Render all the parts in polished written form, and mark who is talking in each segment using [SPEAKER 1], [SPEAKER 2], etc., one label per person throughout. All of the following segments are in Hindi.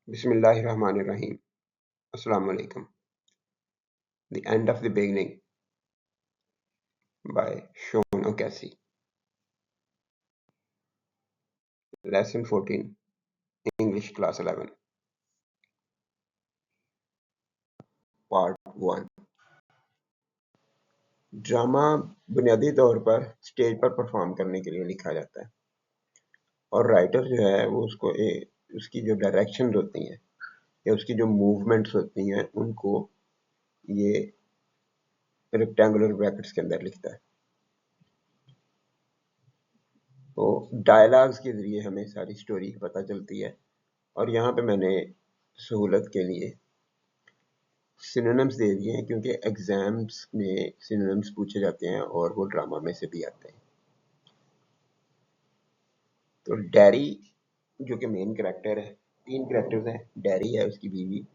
[SPEAKER 1] Bismillahirrahmanirrahim. Assalamu alaikum. The End of the Beginning by Sean O'Casey. Lesson 14, English Class 11, Part 1. Drama बुनियादी तौर पर स्टेज पर परफॉर्म करने के लिए लिखा जाता है और राइटर जो है वो उसकी जो डायरेक्शन होती हैं या उसकी जो मूवमेंट्स होती हैं उनको ये रेक्टेंगुलर ब्रैकेट्स के अंदर लिखता है। तो डायलॉग्स के ज़रिए हमें सारी स्टोरी पता चलती है और यहाँ पे मैंने सहूलत के लिए सिनोनिम्स दे दिए हैं क्योंकि एग्जाम्स में सिनोनिम्स पूछे जाते हैं और वो ड्रामा में से भी आते हैं। तो डैरी जो कि मेन कैरेक्टर है, 3 कैरेक्टर्स हैं। डैरी है, उसकी बीवी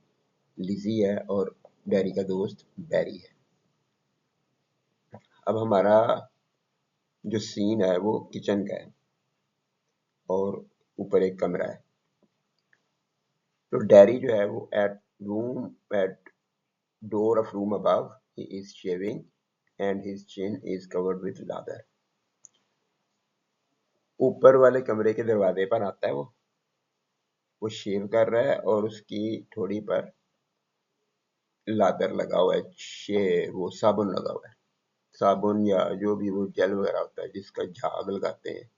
[SPEAKER 1] लिजी है और डैरी का दोस्त बैरी है। अब हमारा जो सीन है वो किचन का है और ऊपर एक कमरा है। तो डैरी जो है वो at door of room above he is shaving and his chin is covered with lather. ऊपर वाले कमरे के दरवाजे पर आता है वो शेव कर रहा है और उसकी ठोड़ी पर लादर लगा हुआ है, वो साबुन लगा हुआ है। साबुन या जो भी वो जेल वगैरह होता है जिसका झाग लगाते हैं।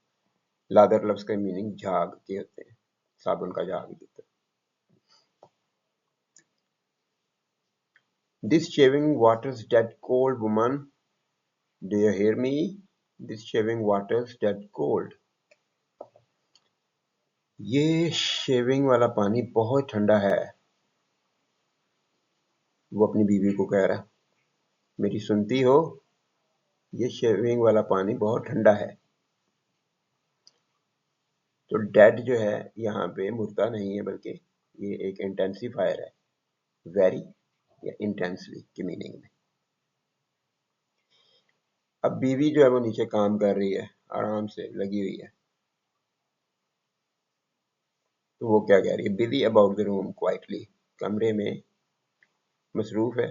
[SPEAKER 1] लादर लफ्ज का मीनिंग झाग के होते हैं, साबुन का झाग होता है। This shaving water's dead cold, woman. Do you hear me? This shaving water's dead cold. ये शेविंग वाला पानी बहुत ठंडा है, वो अपनी बीवी को कह रहा है। मेरी सुनती हो? ये शेविंग वाला पानी बहुत ठंडा है। तो डेड जो है यहाँ पे मुर्दा नहीं है बल्कि ये एक इंटेंसिफायर है, वेरी या इंटेंसली की मीनिंग में। अब बीवी जो है वो नीचे काम कर रही है, आराम से लगी हुई है। तो वो क्या कह रही है? Busy about the room quietly, कमरे में मसरूफ है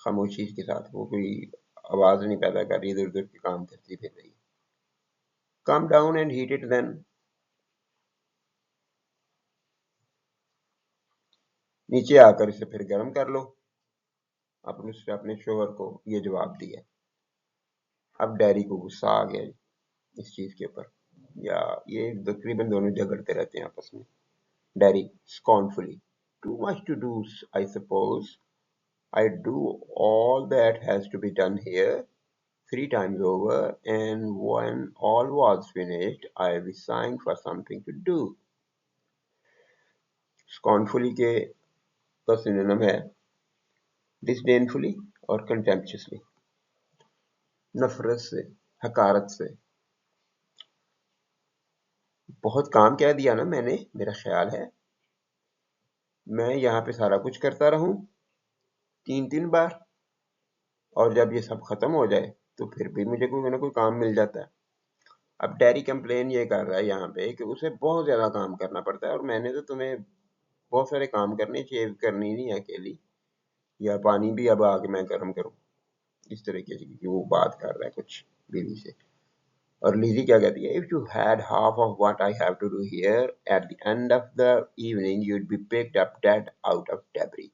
[SPEAKER 1] खामोशी के साथ। वो कोई आवाज नहीं पैदा कर रही, इधर उधर के काम करती फिर रही है। Come down and heat it then, नीचे आकर इसे फिर गर्म कर लो। आपने उसने अपने शोहर को ये जवाब दिया। अब डैरी को गुस्सा आ गया इस चीज के ऊपर, या ये तकरीबन दोनों झगड़ते रहते हैं आपस में। Dairy scornfully, too much to do, I suppose. I do all that has to be done here 3 times over, and when all was finished, I was sighing for something to do. Scornfully के का सिनोनिम है disdainfully और contemptuously, नफरत से, हकारत से। बहुत काम कह दिया ना मैंने, मेरा ख्याल है मैं यहाँ पे सारा कुछ करता रहूं 3-3 बार, और जब ये सब खत्म हो जाए तो फिर भी मुझे कोई ना कोई काम मिल जाता है। अब डैरी कंप्लेन ये कर रहा है यहाँ पे कि उसे बहुत ज्यादा काम करना पड़ता है और मैंने तो तुम्हें बहुत सारे काम करने, शेव करनी नहीं है अकेली, या पानी भी अब आके मैं गर्म करूं। इस तरीके की वो बात कर रहा है कुछ बीवी से। और लीजी क्या कहती है? If you had half of what I have to do here at the end of the evening you'd be picked up dead out of debris.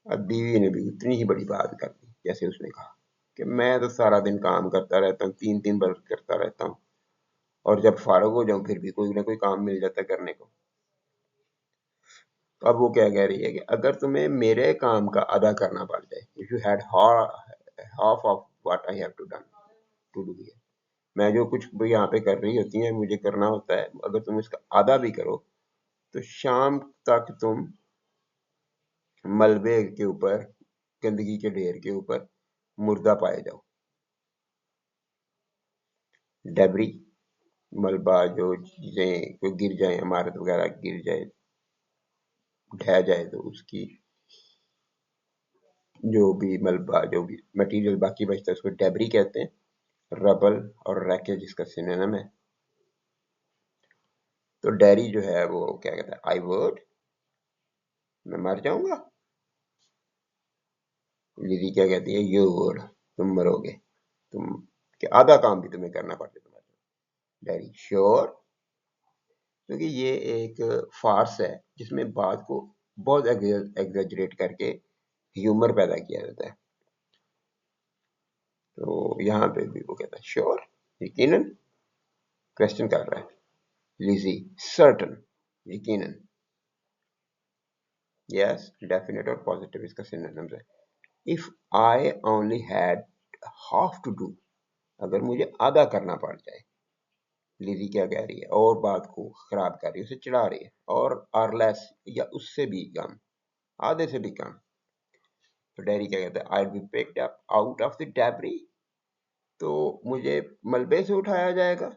[SPEAKER 1] अब बीवी ने भी उतनी ही बड़ी बात कर दी जैसे उसने कहा कि मैं तो सारा दिन काम करता रहता हूँ, 3-3 बार करता रहता हूँ, और जब फारग हो जाऊं फिर भी कोई ना कोई काम मिल जाता है करने को। तो अब वो क्या कह रही है कि अगर तुम्हें मेरे काम का आधा करना पड़ जाए, if you had half of what I have to do here, मैं जो कुछ भी यहाँ पे कर रही होती है मुझे करना होता है, अगर तुम इसका आधा भी करो तो शाम तक तुम मलबे के ऊपर, गंदगी के ढेर के ऊपर मुर्दा पाए जाओ। डेबरी, मलबा, जो चीजें कोई गिर जाए, इमारत वगैरह गिर जाए, ढह जाए, तो उसकी जो भी मलबा, जो भी मटेरियल बाकी बचता है उसको डेबरी कहते हैं। रबल और रैकेज इसका सिनोनिम है। तो डैरी जो है वो क्या कहता है, आई वर्ड, मैं मर जाऊंगा। लिली क्या कहती है, यू वर्ड, तुम मरोगे, तुम कि आधा काम भी तुम्हें करना पड़ता तुम्हारे। डैरी श्योर, क्योंकि ये एक फार्स है जिसमें बात को बहुत एग्जेजरेट करके ह्यूमर पैदा किया जाता है। तो यहाँ पे भी वो कहता है श्योर, यकीनन, क्वेश्चन कर रहा है। लिजी सर्टन, यकीनन। यस, डेफिनेट और पॉजिटिव इसका सिनोनिम्स है। If I only had half to do, अगर मुझे आधा करना पड़ जाए। लिली क्या कह रही है, और बात को खराब कर रही है, उसे चिढ़ा रही है, और आर लेस, या उससे भी कम, आधे से भी कम। तो डैरी क्या कहता है, I be picked up out of the debris, तो मुझे मलबे से उठाया जाएगा।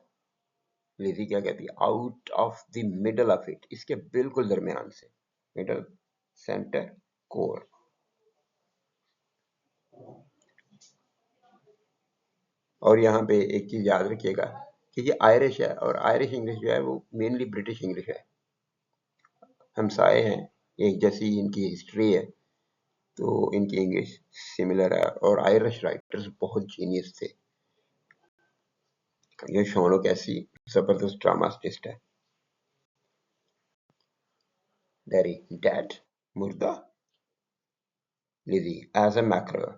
[SPEAKER 1] लिजी क्या कहती है, out of the middle of it, इसके बिल्कुल दरमियान से, मिडल, सेंटर, कोर। और यहाँ पे एक चीज याद रखिएगा कि ये आयरिश है, और आयरिश इंग्लिश जो है वो मेनली ब्रिटिश इंग्लिश है, हमसाए हैं, एक जैसी इनकी हिस्ट्री है, तो इनकी इंग्लिश सिमिलर है। और आयरिश राइटर्स बहुत जीनियस थे। ये शोनो कैसी जबरदस्त ड्रामाटिस्ट है। डैरी डेड, मुर्दा। Lizzie as a mackerel,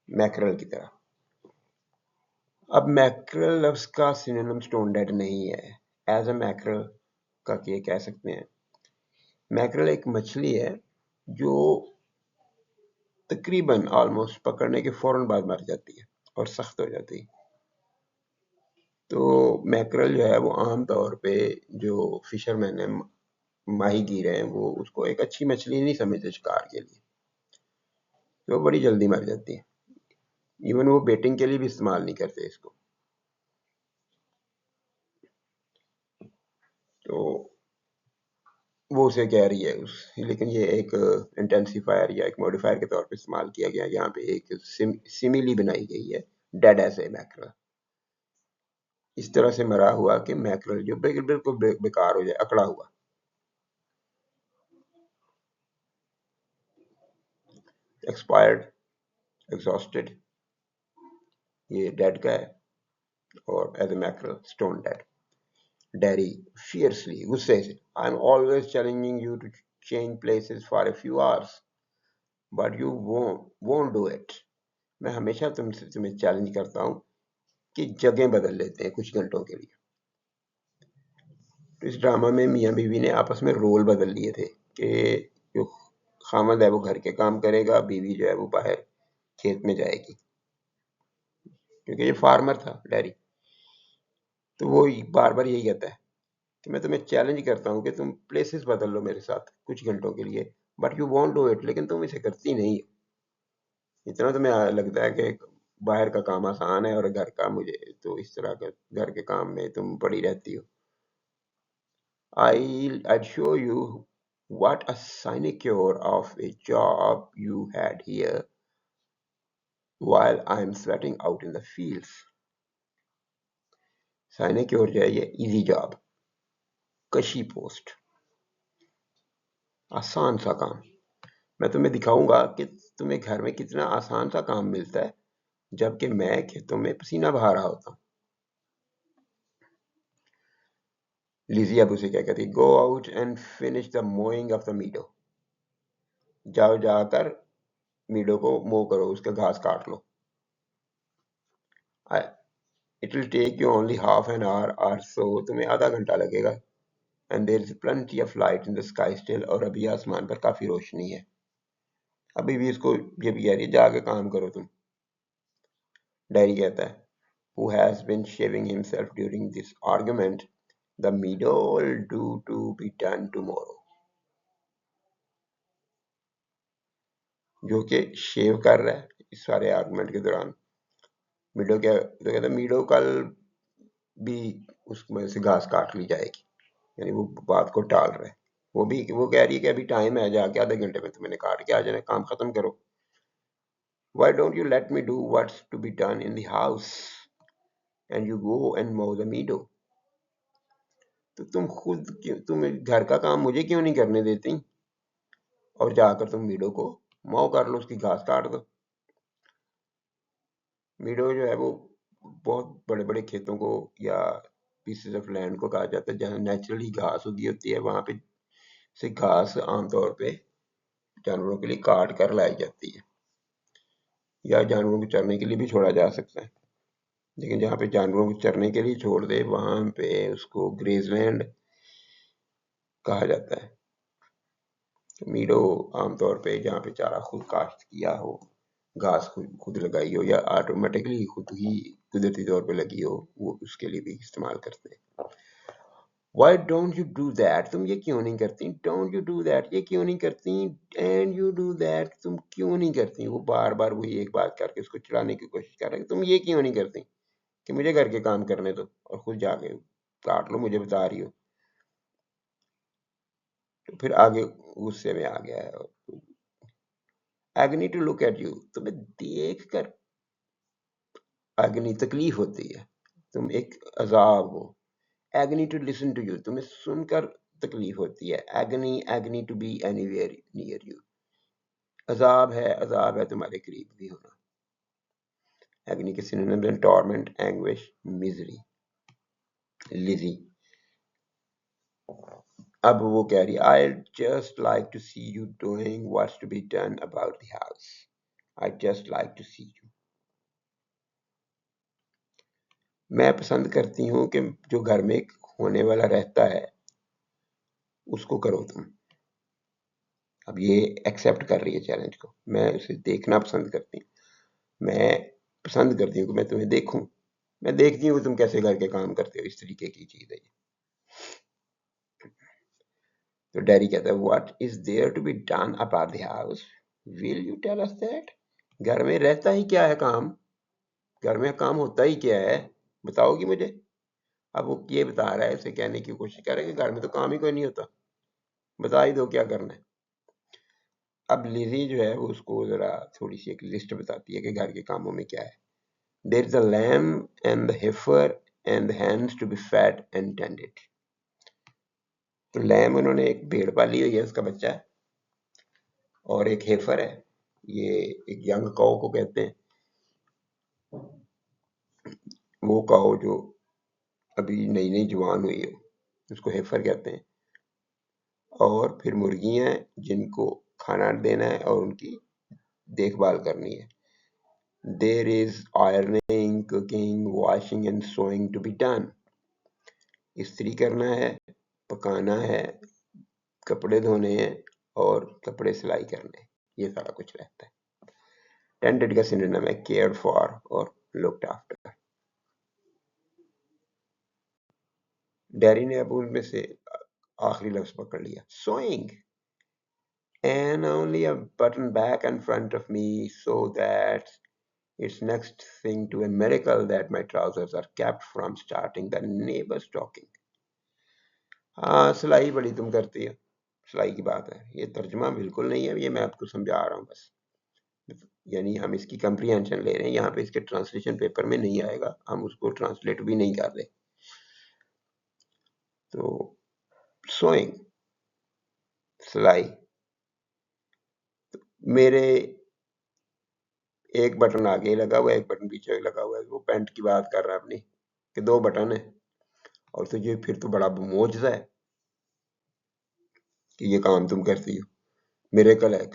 [SPEAKER 1] mackerel की तरह। अब मैकरल लफ्ज का सिनोनिम स्टोन डेड नहीं है, एज ए मैकरल का ये कह सकते हैं। मैकरल एक मछली है जो तकरीबन ऑलमोस्ट पकड़ने के फौरन बाद मर जाती है और सख्त हो जाती है। तो मैकरल जो है वो आम तौर पे जो फिशरमैन है, माहीगीर हैं, वो उसको एक अच्छी मछली नहीं समझते शिकार के लिए, तो वो बड़ी जल्दी मर जाती है। इवन वो बेटिंग के लिए भी इस्तेमाल नहीं करते इसको। तो वो उसे कह रही है उस, लेकिन ये एक इंटेंसिफायर या एक मॉडिफायर के तौर पे इस्तेमाल किया गया। यहाँ पे एक सिमिली बनाई गई है, डेड एज ए मैकरल, इस तरह से मरा हुआ कि मैकरल जो बिल्कुल बेकार हो जाए, अकड़ा हुआ। एक्सपायर्ड, एग्जॉस्टेड, ये डेड का है, और as a mackerel stone dead. Daddy fiercely, गुस्से से, I am always challenging you to change places for a few hours, but you won't do it. मैं हमेशा तुम्हें चैलेंज करता हूँ कि जगह बदल लेते हैं कुछ घंटों के लिए। तो इस ड्रामा में मियाँ बीवी ने आपस में रोल बदल लिए थे कि जो खामद है वो घर के काम करेगा, बीवी जो है वो बाहर खेत में जाएगी, क्योंकि ये फार्मर था डैरी। तो वो बार बार यही कहता है कि मैं तुम्हें चैलेंज करता हूँ कि तुम प्लेसेस बदल लो मेरे साथ कुछ घंटों के लिए, but you want do it, लेकिन तुम इसे करती नहीं। इतना तुम्हें लगता है कि बाहर का काम आसान है और घर का मुझे तो इस तरह के घर के काम में तुम पड़ी रहती हो। I'd show you what a sinecure of a job you had here while I'm sweating out in the fields. Sinecure जो है ये इजी जॉब, कशी पोस्ट, आसान सा काम। मैं तुम्हें दिखाऊंगा कि तुम्हें घर में कितना आसान सा काम मिलता है, जबकि मैं खेतों में पसीना बहा रहा होता हूँ। लिजी अब उसे क्या कहती है, go out and finish the moving of the मीडो, जाओ जाकर मीडो को मो करो, उसका घास काट लो। It will take you only half an hour or so, तुम्हें आधा घंटा लगेगा। And there is plenty of light in the sky still, और अभी आसमान पर काफी रोशनी है। अभी भी इसको ये भी कह रही है जाके काम करो तुम। डायरी कहता है, who has been shaving himself during this argument, the meadow will do to be done tomorrow, जो कि शेव कर रहा है इस सारे आर्गुमेंट के दौरान। मीडो क्या तो कहता है, मीडो कल भी उसमें से घास काट ली जाएगी, यानी वो बात को टाल रहा है। वो कह रही है कि अभी टाइम है, जाके आधे घंटे में तुम्हें काट के आ जाना, काम खत्म करो। Why don't you let me do what's to be done in the house and you go and mow the meadow? तो तुम खुद क्यों, तुम घर का काम मुझे क्यों नहीं करने देती, और जाकर तुम मीडो को माओ कर लो, उसकी घास काट दो। मीडो जो है वो बहुत बड़े बड़े खेतों को या पीसेस ऑफ लैंड को कहा जाता है जहाँ नेचुरली घास उगी होती है, वहां पे से घास आमतौर पे जानवरों के लिए काट कर लाई जाती है, या जानवरों को चरने के लिए भी छोड़ा जा सकता है। लेकिन जहाँ पे जानवरों को चरने के लिए छोड़ दे वहां पे उसको ग्रेजलैंड कहा जाता है। तो मीडो आमतौर पे जहाँ पे चारा खुद काश्त किया हो, घास खुद खुद लगाई हो, या ऑटोमेटिकली खुद ही कुदरती तौर पे लगी हो, वो उसके लिए भी इस्तेमाल करते हैं। Why don't you do that? तुम ये क्यों नहीं करती? Don't you do that? ये क्यों नहीं करती? And you do that? तुम क्यों नहीं करती? वो बार बार वही एक बात करके उसको चिढ़ाने की कोशिश कर रहे हैं, तुम ये क्यों नहीं करती कि मुझे घर के काम करने दो और खुद जाके काट लो, मुझे बता रही हो। तो फिर आगे गुस्से में आ गया है, एग्नी टू लुक एट यू, तुम्हें देख कर एग्नी तकलीफ होती है, तुम एक अजाब हो। Agony to listen to you, तुम्हें सुनकर तकलीफ होती है। Agony, agony to be anywhere near you, अजाब है तुम्हारे करीब भी होना। एग्नी के सिनोनिम्स हैं टॉर्मेंट, एंग्विश, मिजरी। लिजी अब वो कह रही है, I just like to see you doing what's to be done about the house, I just like to see you. मैं पसंद करती हूँ कि जो घर में होने वाला रहता है उसको करो तुम। अब ये एक्सेप्ट कर रही है चैलेंज को, मैं उसे देखना पसंद करती हूँ, मैं पसंद करती हूँ कि मैं तुम्हें देखूं, मैं देखती हूँ तुम कैसे घर के काम करते हो, इस तरीके की चीज है ये। तो डैडी कहता है, what is there to be done about the house, will you tell us that? घर में रहता ही क्या है काम, घर में काम होता ही क्या है, बताओगी मुझे? अब वो ये बता रहा है, उसे कहने की कोशिश कर रहा है कि घर में तो काम ही कोई नहीं होता, बता ही दो क्या करना है। अब लिजी जो है वो उसको जरा थोड़ी सी एक लिस्ट बताती है कि घर के कामों में क्या है। There is a lamb and the heifer and the hands to be fed and tended. तो लैम, उन्होंने एक भेड़ पाली हुई है, उसका बच्चा है, और एक हेफर है, ये एक यंग काऊ को कहते हैं, वो काऊ जो अभी नई नई जवान हुई है उसको हेफर कहते हैं। और फिर मुर्गियां हैं जिनको खाना देना है और उनकी देखभाल करनी है। There is ironing, cooking, washing and sewing to be done. इस्त्री करना है, पकाना है, कपड़े धोने हैं और कपड़े सिलाई करने हैं, ये सारा कुछ रहता है। टेंडेड का सिनोनिम है केयर्ड फॉर और लुक्ड आफ्टर। डैरी ने अब उनमें से आखिरी लफ्ज पकड़ लिया, sowing, and only a button back and front of me, so that it's next thing to a miracle that my trousers are kept from starting the neighbors talking. हाँ, सिलाई बड़ी तुम करती हो, सिलाई की बात है, ये तर्जुमा बिल्कुल नहीं है, ये मैं आपको समझा रहा हूँ बस, यानी हम इसकी कंप्रीहेंशन ले रहे हैं, यहाँ पे इसके ट्रांसलेशन पेपर में नहीं आएगा, हम उसको ट्रांसलेट भी नहीं कर रहे। तो सोइंग, सिलाई, मेरे एक बटन आगे लगा हुआ है, एक बटन पीछे लगा हुआ है, वो पैंट की बात कर रहा है अपनी कि 2 बटन है, और तुझे फिर तो बड़ा मोजजा है कि ये काम तुम करती हो, मिरेकल है।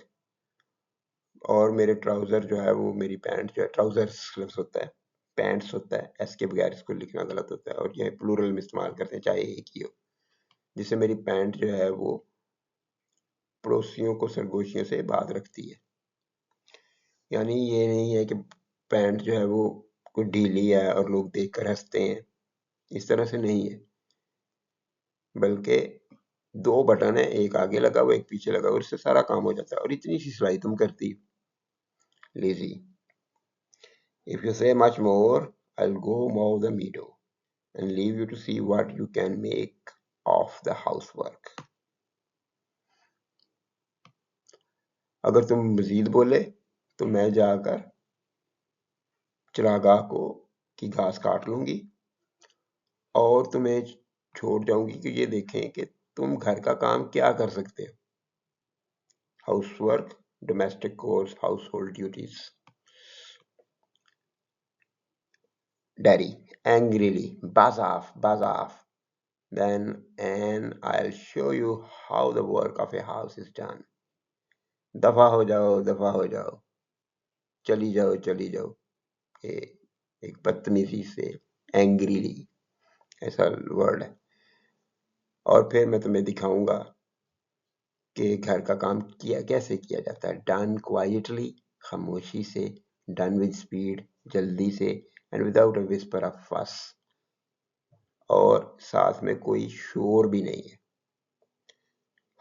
[SPEAKER 1] और मेरे ट्राउजर जो है वो, मेरी पैंट जो है, ट्राउजर्स लफ्ज होता है, पैंट्स होता है, एस के बगैर इसको लिखना गलत होता है, और ये प्लूरल में इस्तेमाल करते हैं चाहे एक ही हो, जिससे मेरी पैंट जो है वो पड़ोसियों को सरगोशियों से बात रखती है। यानी ये नहीं है कि पैंट जो है वो कोई ढीली है और लोग देख कर हंसते हैं, इस तरह से नहीं है, बल्कि 2 बटन है, एक आगे लगा हुआ एक पीछे लगा हुआ, इससे सारा काम हो जाता है, और इतनी सी सिलाई तुम करती हो, lazy. If you say much more, I'll go mow the meadow and leave you to see what you can make of the housework. अगर तुम मजीद बोले तो मैं जाकर चरागाह को की घास काट लूंगी और तुम्हें छोड़ जाऊंगी कि ये देखें कि तुम घर का काम क्या कर सकते हो। Housework, domestic course, house hold duties. Daddy angrily, buzz off. Then and I'll show you how the work of a house is done. दफा हो जाओ, दफा हो जाओ, चली जाओ, चली जाओ। ये एक बदतमीजी से एंग्रीली ऐसा वर्ड है। और फिर मैं तुम्हें दिखाऊंगा कि घर का काम किया कैसे किया जाता है। डन क्वाइटली, खामोशी से, डन विद स्पीड, जल्दी से, and without a whisper of फस, और साथ में कोई शोर भी नहीं है।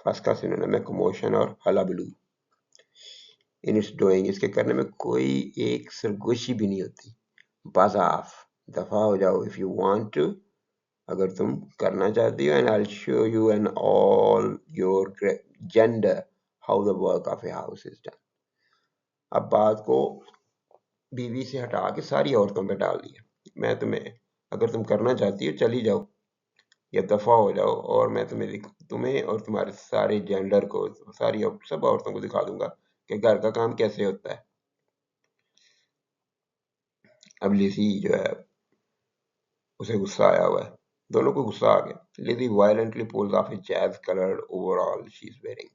[SPEAKER 1] फस का सिनोनिम है कमोशन और हलाबलू। इन इट्स डूइंग, इसके करने में कोई एक सरगोशी भी नहीं होती। बज ऑफ, दफा हो जाओ। इफ यू वांट टू, अगर तुम करना चाहती हो। And I will show you and all your gender how the work of a house is done. अब बात को बीवी से हटा के सारी औरतों पे डाल दिया। मैं तुम्हें, अगर तुम करना चाहती हो चली जाओ या दफा हो जाओ, और मैं तुम्हें और तुम्हारे सारे जेंडर को, सारी सब औरतों को दिखा दूंगा कि घर का काम कैसे होता है। अब लिजी जो है उसे गुस्सा आया हुआ है, दोनों को गुस्सा आ गया। Lizzie violently pulls off a jazz coloured overall she is wearing.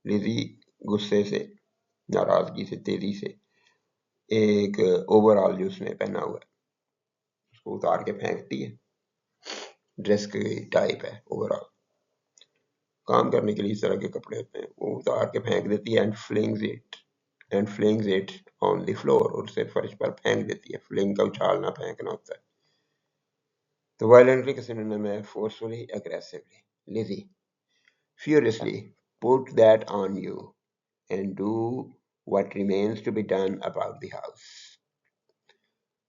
[SPEAKER 1] Lizzie गुस्से से, नाराजगी से, तेजी से एक ओवरऑल जो उसने पहना हुआ है उसको उतार के फेंकती है। ड्रेस की टाइप है ओवरऑल, काम करने के लिए इस तरह के कपड़े होते हैं, वो उतार के फेंक देती है। And flings it on the floor, और उसे फर्श पर फेंक देती है। फ्लिंग का उछालना, फेंकना होता है। तो वायलेंटली का सिनोनिम है forcefully, aggressively. Lizzie furiously put that on you and do what remains to be done about the house.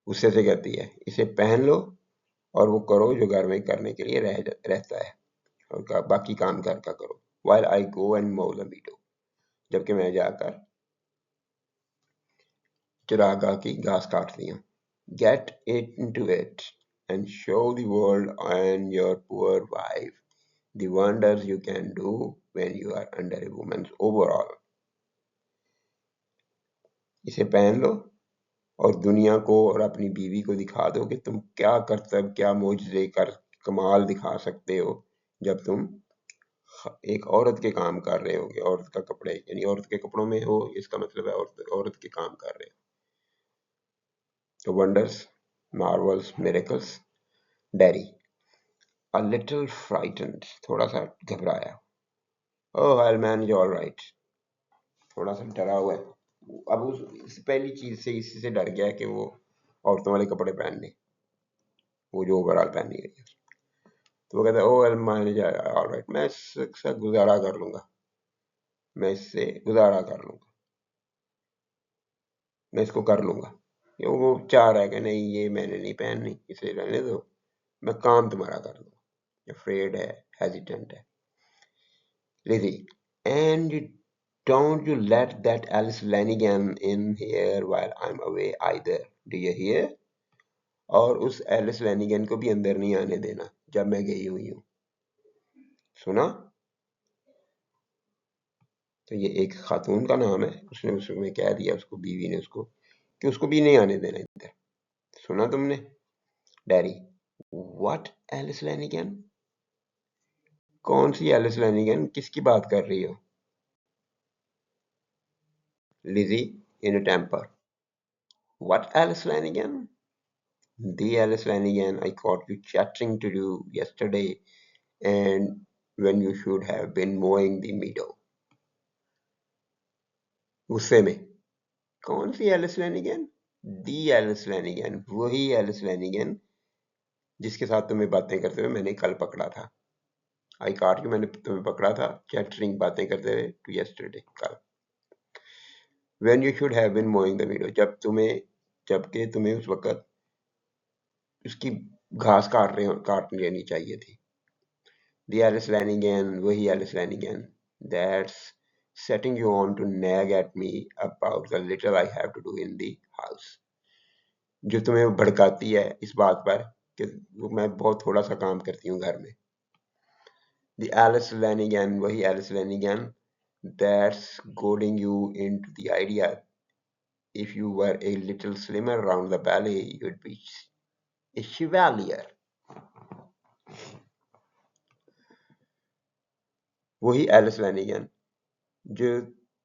[SPEAKER 1] गुस्से से कहती है, इसे पहन लो और वो करो जो घर में करने के लिए रहता है, और बाकी काम घर का करो। While I go and mow the meadow, जबकि मैं जाकर चरागाह की घास काटती हूँ। Get into it and show the world and your poor wife the wonders you can do when you are under a woman's overall. इसे पहन लो और दुनिया को और अपनी बीवी को दिखा दो कि तुम क्या करतब, क्या मोजज़े कर कमाल दिखा सकते हो जब तुम एक औरत के काम कर रहे होगे। औरत का कपड़े यानी औरत के कपड़ों में हो, इसका मतलब है औरत के काम कर रहे हो। तो wonders, marvels, miracles. Daddy a little frightened, थोड़ा सा घबराया। Oh I will manage all right, थोड़ा सा डरा हुआ है। अब उस पहली चीज से इसी से डर गया है कि वो औरतों वाले कपड़े पहनने, वो जो ओवरऑल पहनी गई है। तो वो कहता है oh I will manage all right, मैं इससे गुजारा कर लूंगा, मैं इससे गुजारा कर लूंगा, मैं इसको कर लूंगा। ये वो चाह रहा है कि नहीं ये मैंने नहीं पहननी, इसे रहने दो, मैं काम तुम्हारा कर दूंगा। अफ्रेड है, हेजिटेंट है। Lizzie, and don't you let that Alice Lanigan in here while I'm away either. Do you hear? और उस एलिस लैनिगन को भी अंदर नहीं आने देना जब मैं गई हुई हूँ। सुना? तो ये एक खातून का नाम है, उसने उसमें कह दिया उसको, बीवी ने उसको, कि उसको भी नहीं आने देना इधर। सुना तुमने? Daddy, what Alice Lanigan? कौन सी एलिस लैनिगन? किसकी बात कर रही हो? Lizzie in a temper, what Alice Lanigan? The Alice Flanagan I caught you chattering to do yesterday, and when you should have been mowing the meadow. गुस्से में, कौन सी एलिस फ्लैनिगन? दी एलिस फ्लैनिगन, वही एलिस फ्लैनिगन जिसके साथ तुम्हें बातें करते हुए मैंने कल पकड़ा था। आई कॉट यू, मैंने तुम्हें पकड़ा था चैटरिंग, बातें करते हुए, टू यस्टरडे, कल। When you should have been mowing the meadow, जबकि तुम्हें उस वक्त उसकी घास काट लेनी चाहिए थी। The Alice Lanigan, वही Alice Lanigan, that's setting you on to nag at me about the little I have to do in the house, जो तुम्हें भड़काती है इस बात पर कि मैं बहुत थोड़ा सा काम करती हूँ घर में। The Alice Lanigan, वही Alice Lanigan that's goading you into the idea if you were a little slimmer around the belly you'd be a chevalier। वही एलिस लैनिगन जो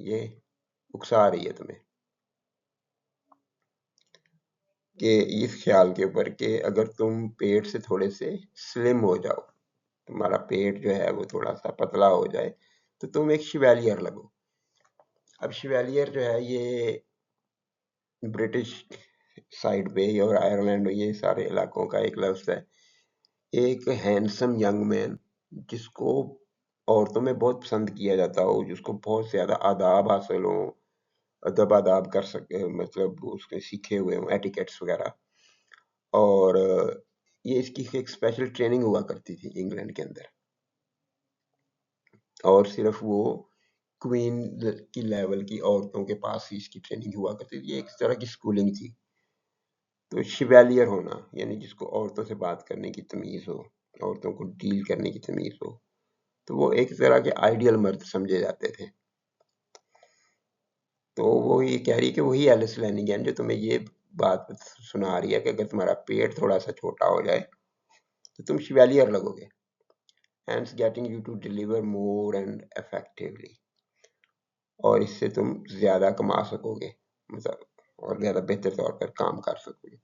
[SPEAKER 1] ये उकसा रही है तुम्हें कि इस ख्याल के ऊपर कि अगर तुम पेट से थोड़े से स्लिम हो जाओ, तुम्हारा पेट जो है वो थोड़ा सा पतला हो जाए, तो तुम एक शिवेलियर लगो। अब शिवेलियर जो है ये ब्रिटिश साइड पे और आयरलैंड और ये सारे इलाकों का एक लफ्ज है। एक हैंडसम यंग मैन जिसको औरतों में बहुत पसंद किया जाता हो, जिसको बहुत ज्यादा आदाब हासिल हो, अदब आदाब कर सके, मतलब उसके सीखे हुए हों एटिकेट्स वगैरह। और ये इसकी एक स्पेशल ट्रेनिंग हुआ करती थी इंग्लैंड के अंदर, और सिर्फ वो क्वीन की लेवल की औरतों के पास ही इसकी ट्रेनिंग हुआ करती थी। ये एक तरह की स्कूलिंग थी। तो शिवेलियर होना यानी जिसको औरतों से बात करने की तमीज हो, औरतों को डील करने की तमीज हो, तो वो एक तरह के आइडियल मर्द समझे जाते थे। तो वो ये कह रही है कि वही एलिस लैनिगन जो तुम्हें ये बात सुना रही है कि अगर तुम्हारा पेट थोड़ा सा छोटा हो जाए तो तुम शिवेलियर लगोगे, hence getting you to deliver more and effectively, और इससे तुम ज्यादा कमा सकोगे, मतलब और ज्यादा बेहतर तौर पर काम कर सकोगे।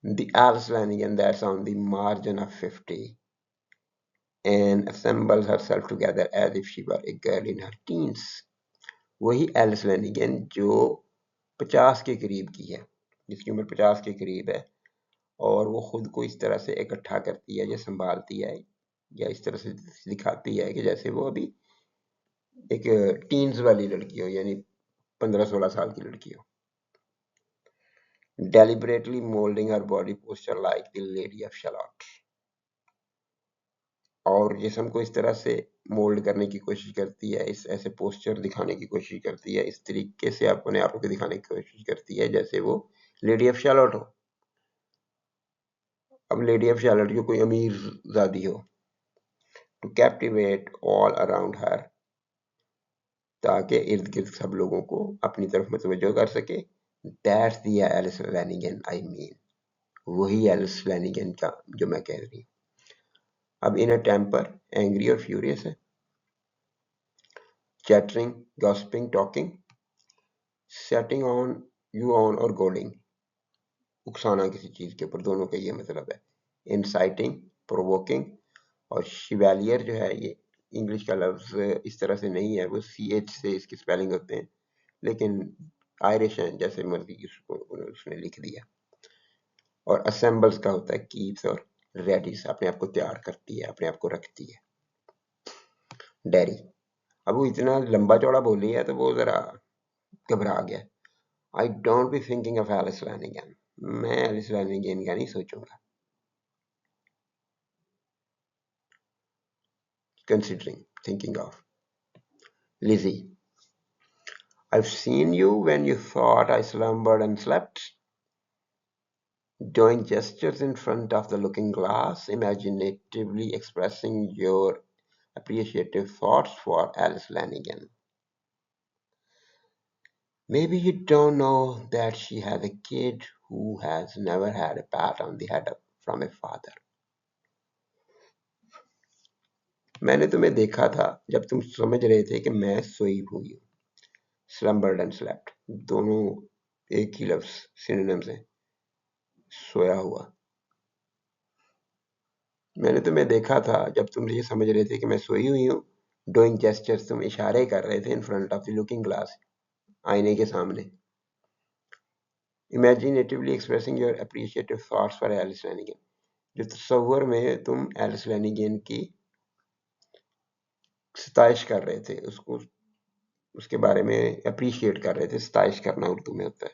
[SPEAKER 1] The Alice Lanigan that's on the margin of 50 and assembles herself together as if she were a girl in her teens। वही एलिस लैनिगन जो 50 के करीब की है, जिसकी उम्र 50 के करीब है, और वो खुद को इस तरह से इकट्ठा करती है या संभालती है या इस तरह से दिखाती है कि जैसे वो अभी एक टीन्स वाली लड़की हो, यानी 15-16 साल की लड़की हो। Deliberately molding her body posture like the Lady of Shalott, और जिस्म को इस तरह से मोल्ड करने की कोशिश करती है, इस ऐसे पोस्चर दिखाने की कोशिश करती है, इस तरीके से अपने आप को दिखाने की कोशिश करती है जैसे वो लेडी ऑफ शैलॉट हो। अब लेडी ऑफ शैलॉट जो कोई अमीर ज़ादी हो, टू कैप्टिवेट ऑल अराउंड हर, ताकि इर्द गिर्द सब लोगों को अपनी तरफ मुतवज्जो कर सके। That's the Alice Lanigan I mean, वही एलिस लैनिगन का जो मैं कह रही हूँ। अब इन अ टेम्पर, एंग्री और फ्यूरियस है, chattering, gossiping, talking, setting on you on और गोलिंग, उकसाना किसी चीज के ऊपर, दोनों का ये मतलब है। इंसाइटिंग, प्रोवोकिंग, और शिवेलियर जो है ये इंग्लिश का लफ्ज इस तरह से नहीं है, वो CH से इसकी स्पेलिंग होते हैं, लेकिन आयरिश है, जैसे मर्जी उसको उसने लिख दिया। और असेंबल्स का होता है कीप्स, और रेडीज अपने आप को तैयार करती है, अपने आप को रखती है। डेरी, अब वो इतना लंबा चौड़ा बोली है तो वो जरा घबरा गया। I don't be thinking of Alice Lanigan, मैं एलिस लैनिगन का नहीं सोचूंगा। Considering, thinking of. Lizzie, I've seen you when you thought I slumbered and slept, doing gestures in front of the looking glass, imaginatively expressing your appreciative thoughts for Alice Lanigan. Maybe you don't know that she has a kid who has never had a pat on the head from a father. मैंने तुम्हें देखा था जब तुम समझ रहे थे कि मैं सोई हुई हूँ। Slumbered and slept दोनों एक ही लफ्ज सिनोनिम्स हैं, सोया हुआ। मैंने तुम्हें देखा था जब तुम ये समझ रहे थे कि मैं सोई हुई हूँ। डूइंग जेस्चर्स, तुम इशारे कर रहे थे in front of the looking glass, आईने के सामने। Imaginatively expressing your appreciative thoughts for Alice Lanigan, जो तस्वर में तुम एलिस लैनिगन की सताइश कर रहे थे, उसको उसके बारे में अप्रिशिएट कर रहे थे। सताइश करना उर्दू में होता है।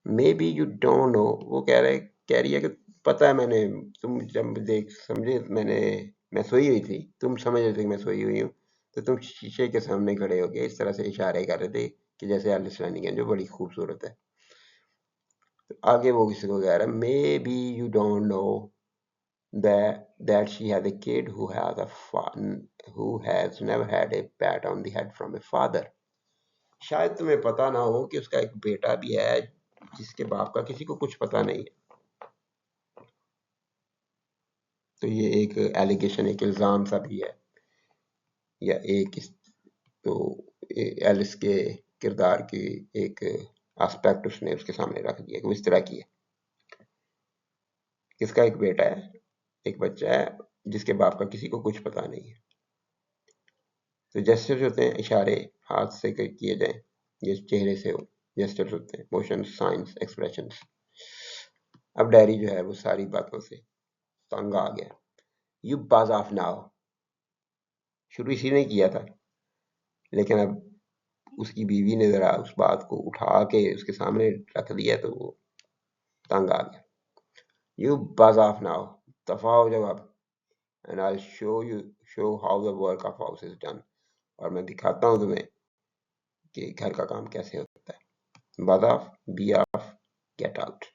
[SPEAKER 1] May be you don't know, वो कह रही है कि पता है मैंने, तुम जब देख समझे मैं सोई हुई थी, तुम समझ रहे थे कि मैं सोई हुई हूँ, तो तुम शीशे के सामने खड़े होके इस तरह से इशारे कर रहे थे कि जैसे एलिस लैनिगन जो बड़ी खूबसूरत है। तो आगे वो किसी को कह रहा है, may be you don't know that she has a kid who has never had a pat on the head from a father. शायद तुम्हें पता ना हो कि उसका एक बेटा भी है जिसके बाप का किसी को कुछ पता नहीं है। तो ये एक एलिगेशन, एक इल्जाम सा भी है, या एक तो एलिस के किरदार की एक एस्पेक्ट उसने उसके सामने रख दिया कि वो इस तरह की है। किसका एक बेटा है, एक बच्चा है जिसके बाप का किसी को कुछ पता नहीं है। तो जेस्चर्स होते हैं, इशारे हाथ से किए जाए, ये चेहरे से जेस्चर्स होते हैं, मोशन, साइंस, एक्सप्रेशंस। अब डैडी जो है वो सारी बातों से तंग आ गया। यू बज ऑफ नाउ, शुरू इसी ने किया था, लेकिन अब उसकी बीवी ने जरा उस बात को उठा के उसके सामने रख दिया तो वो तंग आ गया। यू बज ऑफ नाउ, दफा हो जाओ अब, and I show how the work of house is done, और मैं दिखाता हूँ तुम्हें कि घर का काम कैसे होता है। Buzz off, be off, get out.